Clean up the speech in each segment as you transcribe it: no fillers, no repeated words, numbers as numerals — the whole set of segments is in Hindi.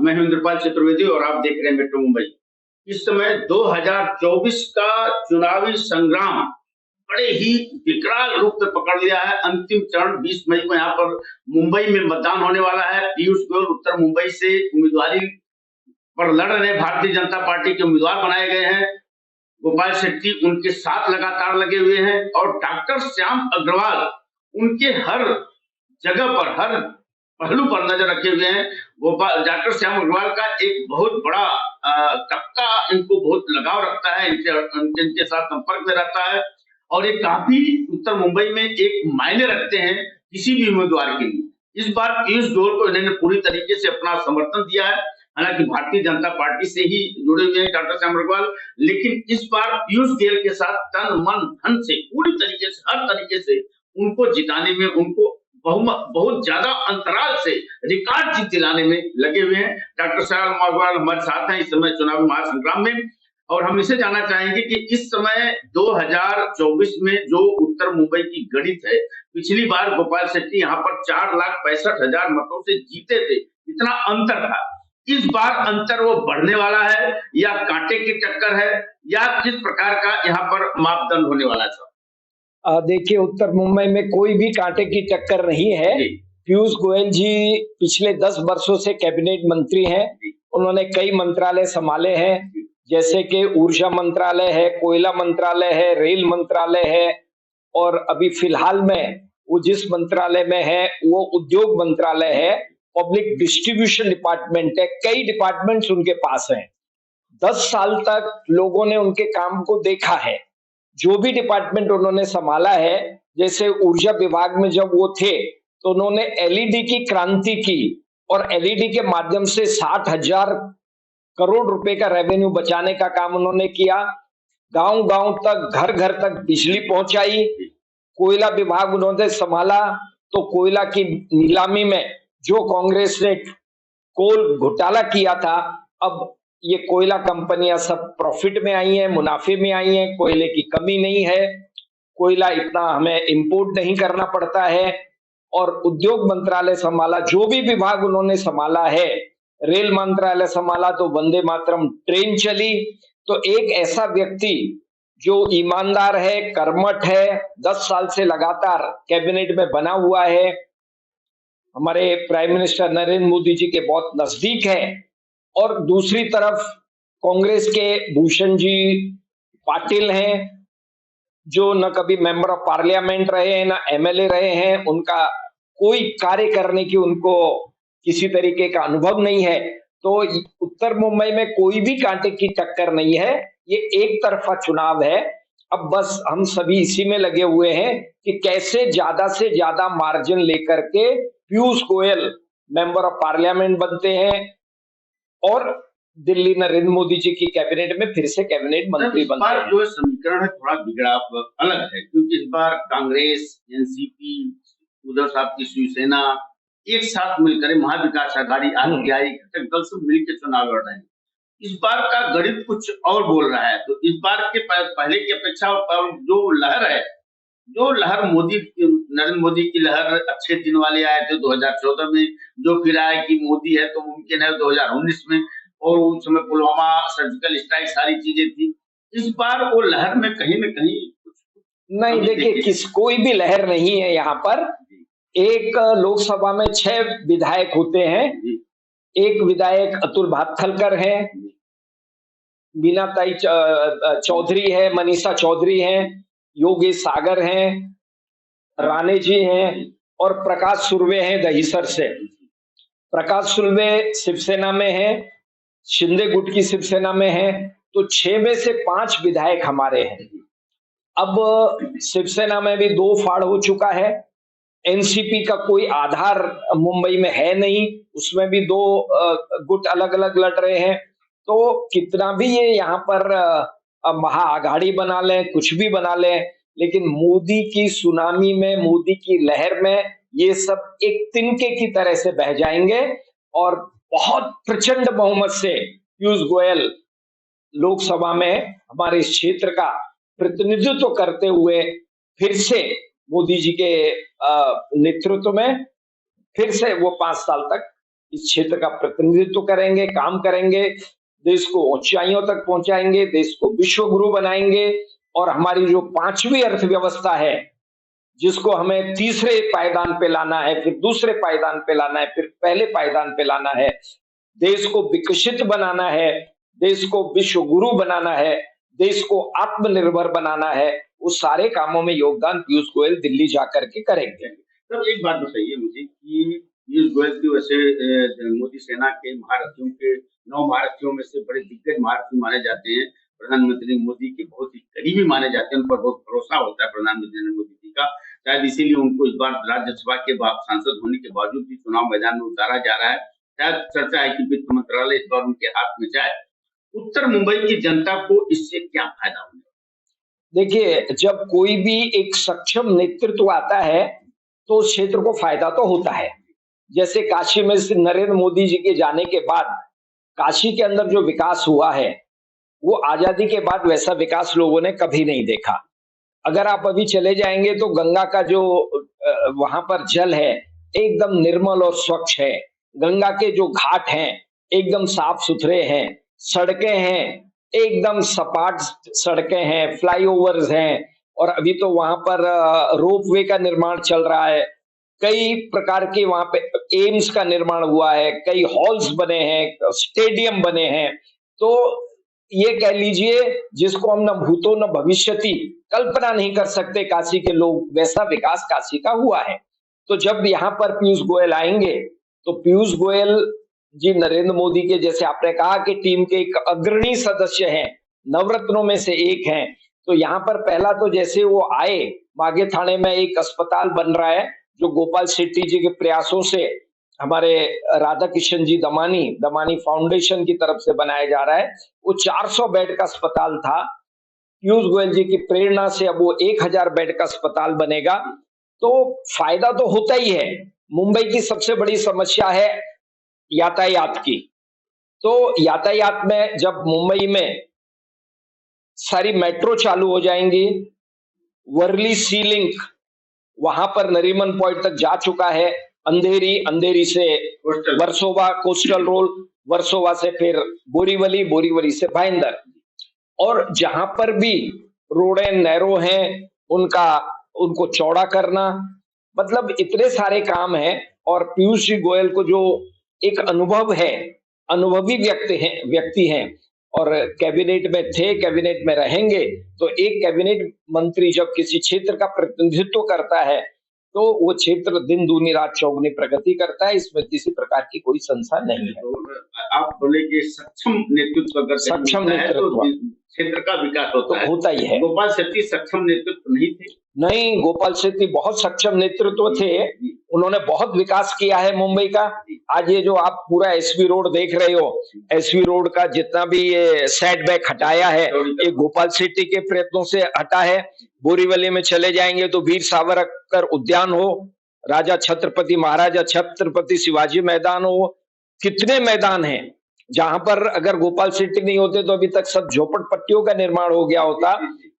मैं हूं इंद्रपाल चतुर्वेदी और आप देख रहे हैं मेट्रो मुंबई। इस समय 2024 का चुनावी संग्राम बड़े ही विकराल रूप में पकड़ लिया है। अंतिम चरण 20 मई को यहाँ पर मुंबई में मतदान होने वाला है। पीयूष गोयल उत्तर मुंबई से उम्मीदवारी पर लड़ रहे, भारतीय जनता पार्टी के उम्मीदवार बनाए गए हैं। गोपाल शेट्टी उनके साथ लगातार लगे हुए हैं और डॉक्टर श्याम अग्रवाल उनके हर जगह पर, हर पहलू पर नजर रखे हुए हैं। गोपाल डॉक्टर श्याम अग्रवाल का एक बहुत बड़ा तबका इनको बहुत लगाव रखता है, इनके साथ संपर्क में रहता है और ये काफी उत्तर मुंबई में एक मायने रखते हैं किसी भी उम्मीदवार के लिए। इस बार पीयूष गोयल को इन्होंने पूरी तरीके से अपना समर्थन दिया है। हालांकि भारतीय जनता पार्टी से ही जुड़े हुए हैं डॉक्टर श्याम अग्रवाल, लेकिन इस बार पीयूष गोयल के साथ तन मन धन से पूरी तरीके से, हर तरीके से उनको जिताने में, उनको बहुत ज्यादा अंतराल से रिकॉर्ड जीत दिलाने में लगे हुए हैं। डॉक्टर श्याम अग्रवाल हमारे साथ हैं इस समय चुनावी महासंग्राम में और हम इसे जानना चाहेंगे कि इस समय 2024 में जो उत्तर मुंबई की गणित है, पिछली बार गोपाल शेट्टी यहाँ पर 4,65,000 मतों से जीते थे, इतना अंतर था। इस बार अंतर वो बढ़ने वाला है या कांटे की टक्कर है या किस प्रकार का यहाँ पर मापदंड होने वाला है? देखिए, उत्तर मुंबई में कोई भी कांटे की टक्कर नहीं है। पीयूष गोयल जी पिछले 10 वर्षों से कैबिनेट मंत्री हैं। उन्होंने कई मंत्रालय संभाले हैं, जैसे कि ऊर्जा मंत्रालय है, कोयला मंत्रालय है, रेल मंत्रालय है और अभी फिलहाल में वो जिस मंत्रालय में है वो उद्योग मंत्रालय है, पब्लिक डिस्ट्रीब्यूशन डिपार्टमेंट है। कई डिपार्टमेंट्स उनके पास हैं। 10 साल तक लोगों ने उनके काम को देखा है। जो भी डिपार्टमेंट उन्होंने संभाला है, जैसे ऊर्जा विभाग में जब वो थे तो उन्होंने एलईडी की क्रांति की और एलईडी के माध्यम से 60,000 करोड़ रुपए का रेवेन्यू बचाने का काम उन्होंने किया। गांव-गांव तक, घर-घर तक बिजली पहुंचाई। कोयला विभाग उन्होंने संभाला तो कोयला की नीलामी में जो कांग्रेस ने कोल घोटाला किया था, अब ये कोयला कंपनियां सब प्रॉफिट में आई हैं, मुनाफे में आई हैं, कोयले की कमी नहीं है, कोयला इतना हमें इंपोर्ट नहीं करना पड़ता है। और उद्योग मंत्रालय संभाला, जो भी विभाग उन्होंने संभाला है, रेल मंत्रालय संभाला तो वंदे मातरम ट्रेन चली। तो एक ऐसा व्यक्ति जो ईमानदार है, कर्मठ है, 10 साल से लगातार कैबिनेट में बना हुआ है, हमारे प्राइम मिनिस्टर नरेंद्र मोदी जी के बहुत नजदीक है। और दूसरी तरफ कांग्रेस के भूषण जी पाटिल हैं, जो न कभी मेंबर ऑफ पार्लियामेंट रहे हैं, न एमएलए रहे हैं। उनका कोई कार्य करने की उनको किसी तरीके का अनुभव नहीं है। तो उत्तर मुंबई में कोई भी कांटे की टक्कर नहीं है। ये एक तरफा चुनाव है। अब बस हम सभी इसी में लगे हुए हैं कि कैसे ज्यादा से ज्यादा मार्जिन लेकर के Piyush Goyal member of parliament बनते हैं और दिल्ली नरेंद्र मोदी जी की कैबिनेट में फिर से कैबिनेट मंत्री बनते हैं। जो समीकरण है थोड़ा बिगड़ा अलग है, क्योंकि इस बार कांग्रेस, एनसीपी, उधर साहब की शिवसेना एक साथ मिलकर महाविकास आघाड़ी, आरपीआई घटक दल सब मिलकर चुनाव लड़ रहे हैं। इस बार का गणित कुछ और बोल रहा है। तो इस बार के पहले की अपेक्षा जो लहर है, जो लहर नरेंद्र मोदी की लहर अच्छे दिन वाले आए थे 2014 में, जो फिर आए कि मोदी है तो मुमकिन है 2019 में, और उस समय पुलवामा सर्जिकल स्ट्राइक सारी चीजें थी। इस बार वो लहर में कहीं न कहीं नहीं, देखिए कोई भी लहर नहीं है यहाँ पर। एक लोकसभा में 6 विधायक होते हैं। एक विधायक अतुल भातखलकर है, मीनाताई चौधरी है, मनीषा चौधरी है, योगेश सागर हैं, राणे जी हैं और प्रकाश सुर्वे हैं दहीसर से। प्रकाश सुर्वे शिवसेना में है, शिंदे गुट की शिवसेना में है। तो 6 में से 5 विधायक हमारे हैं। अब शिवसेना में भी 2 फाड़ हो चुका है। एनसीपी का कोई आधार मुंबई में है नहीं, उसमें भी 2 गुट अलग अलग लड़ रहे हैं। तो कितना भी ये यहाँ पर महाआघाड़ी बना लें, कुछ भी बना लें, लेकिन मोदी की सुनामी में, मोदी की लहर में ये सब एक तिनके की तरह से बह जाएंगे और बहुत प्रचंड बहुमत से पीयूष गोयल लोकसभा में हमारे इस क्षेत्र का प्रतिनिधित्व करते हुए फिर से मोदी जी के नेतृत्व में फिर से वो 5 साल तक इस क्षेत्र का प्रतिनिधित्व करेंगे, काम करेंगे, देश को ऊंचाइयों तक पहुंचाएंगे, देश को विश्व गुरु बनाएंगे। और हमारी जो पांचवी अर्थव्यवस्था है, जिसको हमें तीसरे पायदान पे लाना है, फिर दूसरे पायदान पे लाना है, फिर पहले पायदान पे लाना है, देश को विकसित बनाना है, देश को विश्व गुरु बनाना है, देश को आत्मनिर्भर बनाना है, उस सारे कामों में योगदान पीयूष गोयल दिल्ली जाकर के करेंगे। तो एक बात बताइए मुझे कि पीयूष गोयल की वैसे मोदी सेना के महारथियों के 9 महारथियों में से बड़े दिग्गज महारथी माने जाते हैं। प्रधानमंत्री मोदी के बहुत ही करीबी माने जाते हैं, उन पर बहुत भरोसा होता है प्रधानमंत्री नरेंद्र मोदी जी का। शायद इसीलिए उनको इस बार राज्यसभा के सांसद होने के बावजूद भी चुनाव मैदान में उतारा जा रहा है। शायद चर्चा है कि वित्त मंत्रालय इस बार उनके हाथ में जाए। उत्तर मुंबई की जनता को इससे क्या फायदा होगा? देखिए, जब कोई भी एक सक्षम नेतृत्व आता है तो उस क्षेत्र को फायदा तो होता है। जैसे काशी में से नरेंद्र मोदी जी के जाने के बाद काशी के अंदर जो विकास हुआ है, वो आजादी के बाद वैसा विकास लोगों ने कभी नहीं देखा। अगर आप अभी चले जाएंगे तो गंगा का जो वहां पर जल है एकदम निर्मल और स्वच्छ है। गंगा के जो घाट हैं एकदम साफ सुथरे हैं। सड़कें हैं एकदम सपाट सड़कें हैं, फ्लाईओवर्स हैं, और अभी तो वहां पर रोपवे का निर्माण चल रहा है। कई प्रकार के वहां पे एम्स का निर्माण हुआ है, कई हॉल्स बने हैं, स्टेडियम बने हैं। तो ये कह लीजिए, जिसको हम न भूतो न भविष्यति कल्पना नहीं कर सकते काशी के लोग, वैसा विकास काशी का हुआ है। तो जब यहाँ पर पीयूष गोयल आएंगे तो पीयूष गोयल जी नरेंद्र मोदी के, जैसे आपने कहा कि टीम के एक अग्रणी सदस्य हैं, नवरत्नों में से एक हैं, तो यहाँ पर पहला तो जैसे वो आए, मागे थाने में एक अस्पताल बन रहा है जो गोपाल शेट्टी जी के प्रयासों से हमारे राधा किशन जी दमानी फाउंडेशन की तरफ से बनाया जा रहा है। वो 400 बेड का अस्पताल था। पीयूष गोयल जी की प्रेरणा से अब वो 1000 बेड का अस्पताल बनेगा। तो फायदा तो होता ही है। मुंबई की सबसे बड़ी समस्या है यातायात की। तो यातायात में जब मुंबई में सारी मेट्रो चालू हो जाएंगी, वर्ली सी लिंक वहां पर नरीमन पॉइंट तक जा चुका है, अंधेरी से वर्सोवा कोस्टल रोड, वर्सोवा से फिर बोरीवली से भाईंदर, और जहां पर भी रोडें नैरो हैं उनको चौड़ा करना, मतलब इतने सारे काम हैं। और पीयूष जी गोयल को जो एक अनुभव है, अनुभवी व्यक्ति हैं और कैबिनेट में थे, कैबिनेट में रहेंगे। तो एक कैबिनेट मंत्री जब किसी क्षेत्र का प्रतिनिधित्व करता है तो वो क्षेत्र दिन दूनी रात चौगुनी प्रगति करता है। इसमें किसी प्रकार की कोई संशय नहीं है। तो आप बोले कि सक्षम नेतृत्व अगर सक्षम नेतृत्व क्षेत्र का विकास होता है, होता ही है। गोपाल शेट्टी सक्षम नेतृत्व नहीं थे? नहीं, गोपाल शेट्टी बहुत सक्षम नेतृत्व थे। उन्होंने बहुत विकास किया है मुंबई का। आज ये जो आप पूरा एसवी रोड देख रहे हो, एसवी रोड का जितना भी ये सेटबैक हटाया है, ये गोपाल शेट्टी के प्रयत्नों से हटा है। बोरीवली में चले जाएंगे तो वीर सावरकर उद्यान हो, राजा छत्रपति महाराजा छत्रपति शिवाजी मैदान हो, कितने मैदान हैं जहां पर अगर गोपाल शेट्टी नहीं होते तो अभी तक सब झोपड़पट्टियों का निर्माण हो गया होता।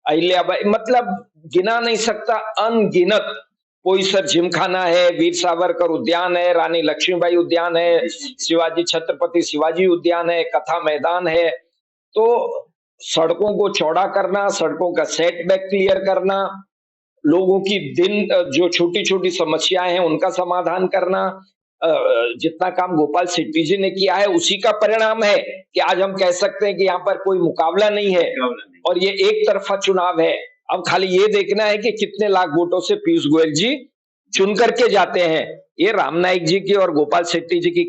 अहिल्याबाई, मतलब गिना नहीं सकता, अनगिनत। पोईसर जिमखाना है, वीर सावरकर उद्यान है, रानी लक्ष्मीबाई उद्यान है, शिवाजी छत्रपति शिवाजी उद्यान है, कथा मैदान है। तो सड़कों को चौड़ा करना, सड़कों का सेटबैक क्लियर करना, लोगों की दिन जो छोटी छोटी समस्याएं हैं उनका समाधान करना, जितना काम गोपाल शेट्टी जी ने किया है उसी का परिणाम है कि आज हम कह सकते हैं कि यहाँ पर कोई मुकाबला नहीं है और ये एक तरफा चुनाव है। अब खाली ये देखना है कि कितने लाख वोटों से पीयूष गोयल जी चुन करके जाते हैं। ये राम नाईक जी की और गोपाल शेट्टी जी की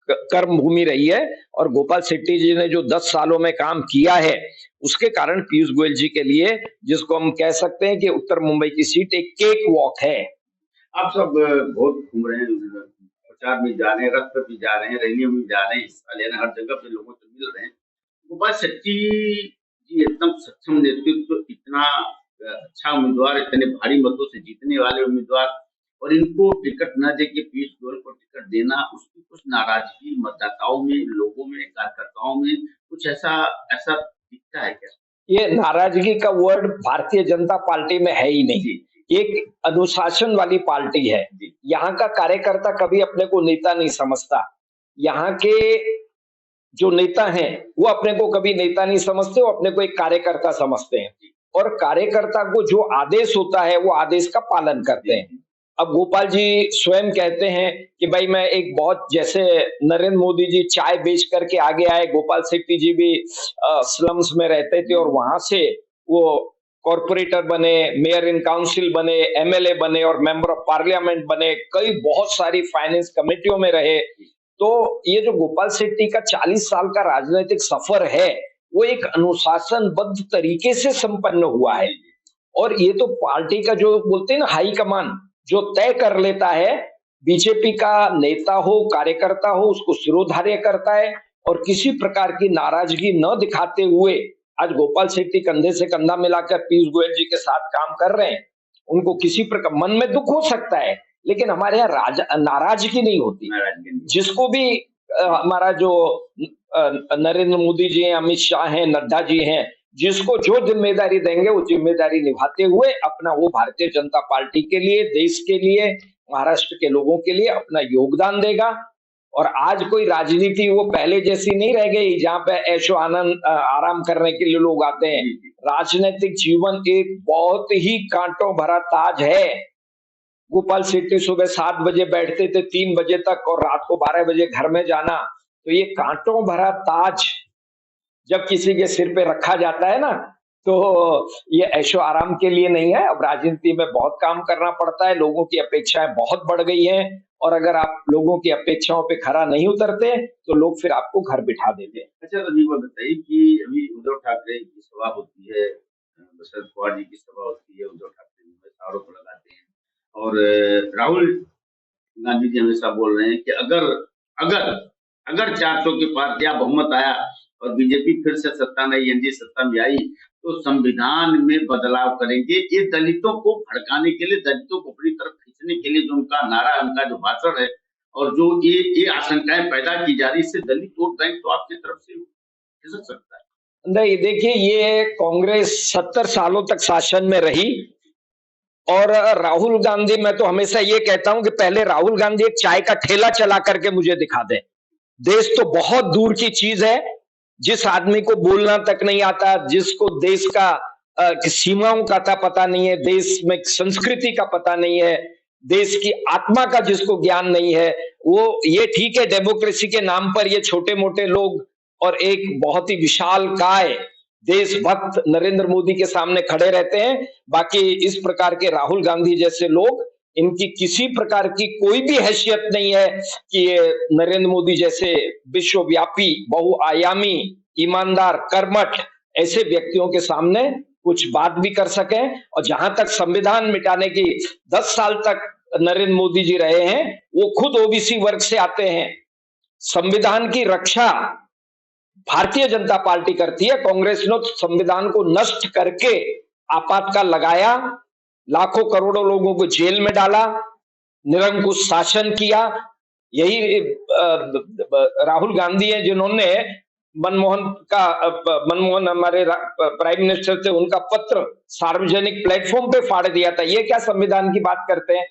कर्म भूमि रही है, और गोपाल शेट्टी जी ने जो 10 सालों में काम किया है उसके कारण पीयूष गोयल जी के लिए, जिसको हम कह सकते हैं कि उत्तर मुंबई की सीट एक केक वॉक है। आप सब बहुत घूम रहे हैं, प्रचार में जा रहे हैं, रथ पर भी जा रहे हैं, रैलियों में जा रहे हैं, हिस्सा ले रहे हैं, हर जगह पे लोगों से मिल रहे हैं। गोपाल शेट्टी जी एकदम सक्षम नेतृत्व, इतना अच्छा उम्मीदवार, इतने भारी मतों से जीतने वाले उम्मीदवार, और इनको टिकट न देके पीयूष गोयल को टिकट देना, उसकी कुछ नाराजगी मतदाताओं में, लोगों में, कार्यकर्ताओं में कुछ ऐसा दिखता है क्या? ये नाराजगी का वर्ड भारतीय जनता पार्टी में है ही नहीं। एक अनुशासन वाली पार्टी है। यहाँ का कार्यकर्ता कभी अपने को नेता नहीं समझता। यहाँ के जो नेता हैं वो अपने को कभी नेता नहीं समझते, वो अपने को एक कार्यकर्ता समझते हैं और कार्यकर्ता को जो आदेश होता है वो आदेश का पालन करते हैं। अब गोपाल जी स्वयं कहते हैं कि भाई मैं एक बहुत, जैसे नरेंद्र मोदी जी चाय बेच करके आगे आए, गोपाल शेट्टी जी भी स्लम्स में रहते थे और वहां से वो कॉर्पोरेटर बने, मेयर इन काउंसिल बने, एमएलए बने और मेंबर ऑफ पार्लियामेंट बने, कई बहुत सारी फाइनेंस कमेटियों में रहे। तो ये जो गोपाल शेट्टी का 40 साल का राजनीतिक सफर है वो एक अनुशासनबद्ध तरीके से संपन्न हुआ है और ये तो पार्टी का जो बोलते हैं ना हाई कमान जो तय कर लेता है, बीजेपी का नेता हो कार्यकर्ता हो उसको शिरोधार्य करता है और किसी प्रकार की नाराजगी न दिखाते हुए आज गोपाल शेट्टी कंधे से कंधा मिलाकर पीयूष गोयल जी के साथ काम कर रहे हैं। उनको किसी प्रकार मन में दुख हो सकता है लेकिन हमारे यहाँ नाराजगी नहीं होती। जिसको भी हमारा जो नरेंद्र मोदी जी हैं, अमित शाह हैं, नड्डा जी हैं, जिसको जो जिम्मेदारी देंगे वो जिम्मेदारी निभाते हुए अपना वो भारतीय जनता पार्टी के लिए, देश के लिए, महाराष्ट्र के लोगों के लिए अपना योगदान देगा। और आज कोई राजनीति वो पहले जैसी नहीं रह गई जहां पे ऐशो आनंद आराम करने के लिए लोग आते हैं। राजनीतिक जीवन एक बहुत ही कांटों भरा ताज है। गोपाल शेट्टी सुबह 7 बजे बैठते थे 3 बजे तक और रात को 12 बजे घर में जाना, तो ये कांटों भरा ताज जब किसी के सिर पे रखा जाता है ना तो ये ऐशो आराम के लिए नहीं है। अब राजनीति में बहुत काम करना पड़ता है, लोगों की अपेक्षाएं बहुत बढ़ गई हैं और अगर आप लोगों की अपेक्षाओं पे खरा नहीं उतरते तो लोग फिर आपको घर बिठा देते हैं। अच्छा, तो ये बताइए कि अभी उद्धव ठाकरे की सभा होती है, शरद पवार जी की सभा होती है, उद्धव ठाकरे आरोप लगाते हैं और राहुल गांधी जी हमेशा बोल रहे हैं कि अगर अगर अगर 400 के पार क्या बहुमत आया और बीजेपी फिर से सत्ता में, एनडीए सत्ता में आई तो संविधान में बदलाव करेंगे। ये दलितों को भड़काने के लिए, दलितों को अपनी तरफ खींचने के लिए जो उनका नारा, उनका जो भाषण है और जो ये आशंकाएं पैदा की जा रही, इससे दलित वोट बैंक तो आपकी तरफ से खिसक सकता है। नहीं, देखिए ये कांग्रेस 70 सालों तक शासन में रही और राहुल गांधी, मैं तो हमेशा ये कहता हूं कि पहले राहुल गांधी एक चाय का ठेला चला करके मुझे दिखा दे। देश तो बहुत दूर की चीज है, जिस आदमी को बोलना तक नहीं आता, जिसको देश का सीमाओं का पता नहीं है, देश में संस्कृति का पता नहीं है, देश की आत्मा का जिसको ज्ञान नहीं है, वो ये ठीक है डेमोक्रेसी के नाम पर ये छोटे मोटे लोग और एक बहुत ही विशाल काय देशभक्त नरेंद्र मोदी के सामने खड़े रहते हैं। बाकी इस प्रकार के राहुल गांधी जैसे लोग, इनकी किसी प्रकार की कोई भी हैसियत नहीं है कि ये नरेंद्र मोदी जैसे विश्वव्यापी, बहुआयामी, ईमानदार, कर्मठ ऐसे व्यक्तियों के सामने कुछ बात भी कर सकें। और जहां तक संविधान मिटाने की 10 साल तक नरेंद्र मोदी जी रहे हैं, वो खुद ओबीसी वर्ग से आते हैं। संविधान की रक्षा भारतीय जनता पार्टी करती है। कांग्रेस ने संविधान को नष्ट करके आपातकाल लगाया, लाखों करोड़ों लोगों को जेल में डाला, निरंकुश शासन किया। यही राहुल गांधी है जिन्होंने मनमोहन हमारे प्राइम मिनिस्टर थे, उनका पत्र सार्वजनिक प्लेटफॉर्म पे फाड़ दिया था। ये क्या संविधान की बात करते हैं?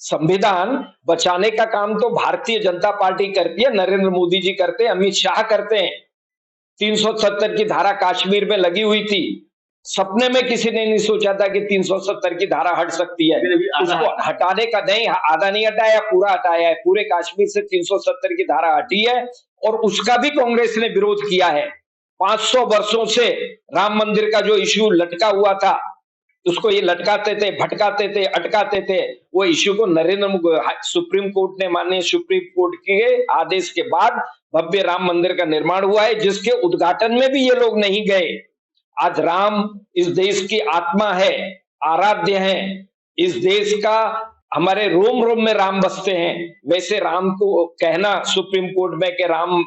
संविधान बचाने का काम तो भारतीय जनता पार्टी करती है, नरेंद्र मोदी जी करते हैं, अमित शाह करते हैं। 370 की धारा कश्मीर में लगी हुई थी, सपने में किसी ने नहीं सोचा था कि 370 की धारा हट सकती है। उसको हटाने का नहीं, आधा नहीं हटाया, पूरा हटाया है। पूरे कश्मीर से 370 की धारा हटी है और उसका भी कांग्रेस ने विरोध किया है। 500 वर्षों से राम मंदिर का जो इश्यू लटका हुआ था, उसको ये लटकाते थे, भटकाते थे, अटकाते थे। वो इश्यू को सुप्रीम कोर्ट ने, माननीय सुप्रीम कोर्ट के आदेश के बाद भव्य राम मंदिर का निर्माण हुआ है, जिसके उद्घाटन में भी ये लोग नहीं गए। आज राम इस देश की आत्मा है, आराध्य है, इस देश का हमारे रोम रोम में राम बसते हैं। वैसे राम को कहना सुप्रीम कोर्ट में कि राम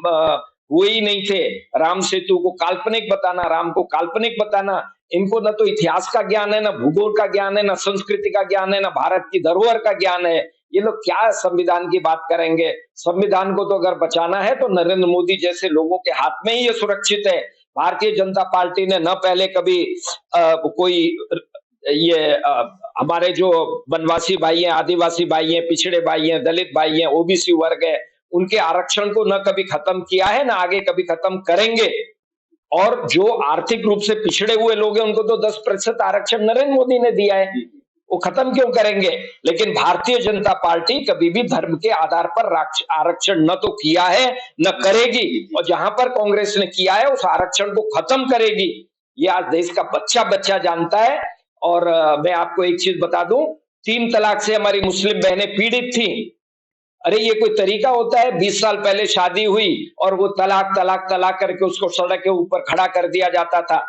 हुए ही नहीं थे, राम सेतु को काल्पनिक बताना, राम को काल्पनिक बताना, इनको न तो इतिहास का ज्ञान है, न भूगोल का ज्ञान है, न संस्कृति का ज्ञान है, न भारत की धरोहर का ज्ञान है। ये लोग क्या संविधान की बात करेंगे? संविधान को तो अगर बचाना है तो नरेंद्र मोदी जैसे लोगों के हाथ में ही ये सुरक्षित है। भारतीय जनता पार्टी ने न पहले कभी कोई ये हमारे जो वनवासी भाई हैं, आदिवासी भाई हैं, पिछड़े भाई हैं, दलित भाई हैं, ओबीसी वर्ग है, उनके आरक्षण को न कभी खत्म किया है, न आगे कभी खत्म करेंगे। और जो आर्थिक रूप से पिछड़े हुए लोग हैं उनको तो 10% आरक्षण नरेंद्र मोदी ने दिया है, वो खत्म क्यों करेंगे? लेकिन भारतीय जनता पार्टी कभी भी धर्म के आधार पर आरक्षण न तो किया है न करेगी, और जहां पर कांग्रेस ने किया है उस आरक्षण को खत्म करेगी। ये आज देश का बच्चा बच्चा जानता है। और मैं आपको एक चीज बता दूं, 3 तलाक से हमारी मुस्लिम बहनें पीड़ित थी। अरे ये कोई तरीका होता है? 20 साल पहले शादी हुई और वो तलाक तलाक तलाक करके उसको सड़क के ऊपर खड़ा कर दिया जाता था।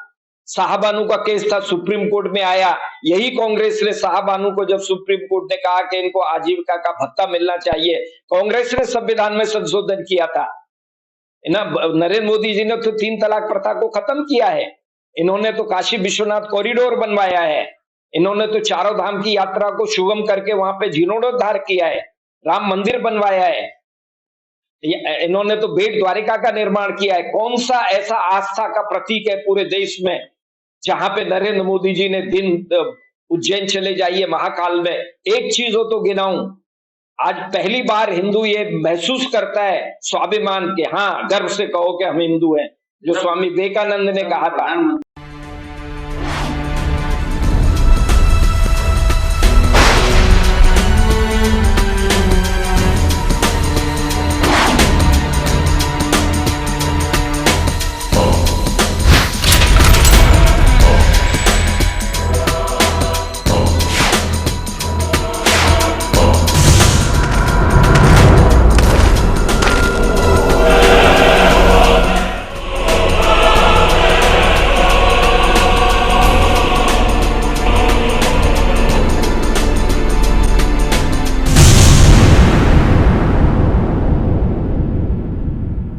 शाहबानू का केस था, सुप्रीम कोर्ट में आया, यही कांग्रेस ने शाहबानू को, जब सुप्रीम कोर्ट ने कहा कि इनको आजीविका का भत्ता मिलना चाहिए, कांग्रेस ने संविधान में संशोधन किया था ना। नरेंद्र मोदी जी ने तो 3 तलाक प्रथा को खत्म किया है। इन्होंने तो काशी विश्वनाथ कॉरिडोर बनवाया है, इन्होंने तो चारों धाम की यात्रा को सुगम करके वहां पे जीर्णोद्धार किया है, राम मंदिर बनवाया है, इन्होंने तो बेट द्वारिका का निर्माण किया है। कौन सा ऐसा आस्था का प्रतीक है पूरे देश में जहां पे नरेंद्र मोदी जी ने उज्जैन चले जाइए, महाकाल में, एक चीज हो तो गिनाऊं। आज पहली बार हिंदू ये महसूस करता है स्वाभिमान के, हाँ, गर्व से कहो कि हम हिंदू हैं, जो स्वामी विवेकानंद ने कहा था।